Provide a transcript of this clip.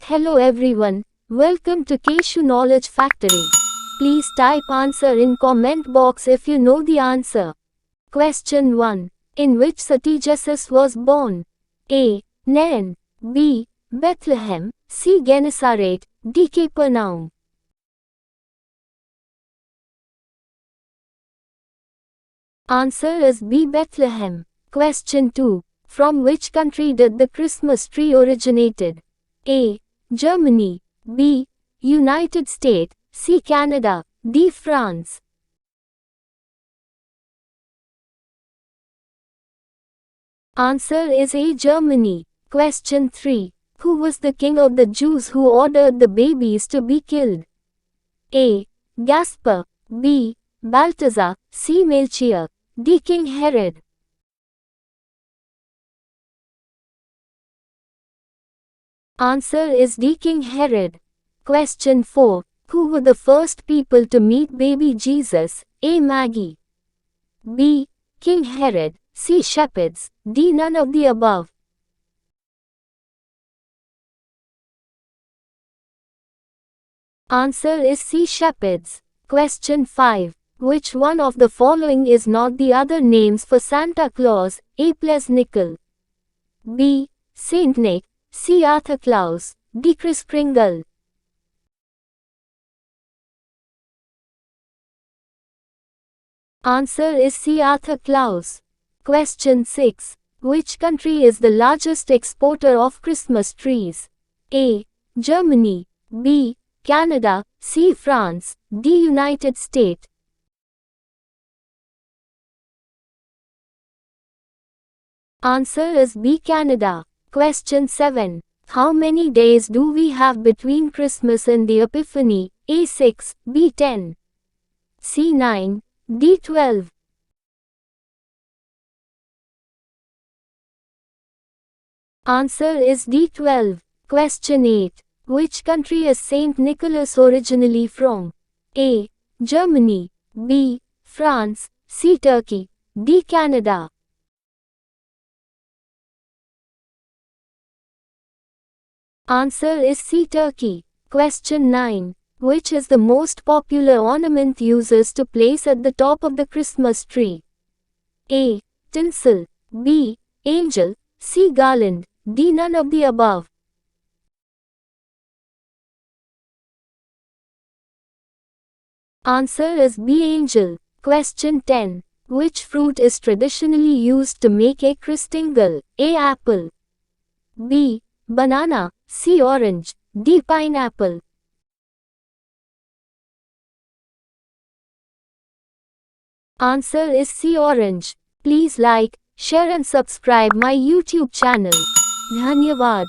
Hello everyone, welcome to KESHU Knowledge Factory. Please type answer in comment box if you know the answer. Question 1. In which city Jesus was born? A. Nain. B. Bethlehem. C. Gennesaret. D. Capernaum. Answer is B. Bethlehem. Question 2. From which country did the Christmas tree originated? A. Germany. B. United States. C. Canada. D. France. Answer is A. Germany. Question 3. Who was the king of the Jews who ordered the babies to be killed? A. Gaspar. B. Balthazar. C. Melchior. D. King Herod. Answer is D. King Herod. Question 4. Who were the first people to meet baby Jesus? A. Magi. B. King Herod. C. Shepherds. D. None of the above. Answer is C. Shepherds. Question 5. Which one of the following is not the other names for Santa Claus? A. Christingle. B. Saint Nick. C. Santa Claus. D. Christingle. Answer is C. Santa Claus. Question 6. Which country is the largest exporter of Christmas trees? A. Germany. B. Canada. C. France. D. United States. Answer is B. Canada. Question 7. How many days do we have between Christmas and the Epiphany? A. 6. B. 10. C. 9. D. 12. Answer is D. 12. Question 8. Which country is Saint Nicholas originally from? A. Germany. B. France. C. Turkey. D. Canada. Answer is C. Turkey. Question 9. Which is the most popular ornament users to place at the top of the Christmas tree? A. Tinsel. B. Angel. C. Garland. D. None of the above. Answer is B. Angel. Question 10. Which fruit is traditionally used to make a Christingle? A. Apple. B. Banana. C. Orange. D. Pineapple. Answer is C. Orange. Please like, share and subscribe my YouTube channel. Dhanyavad.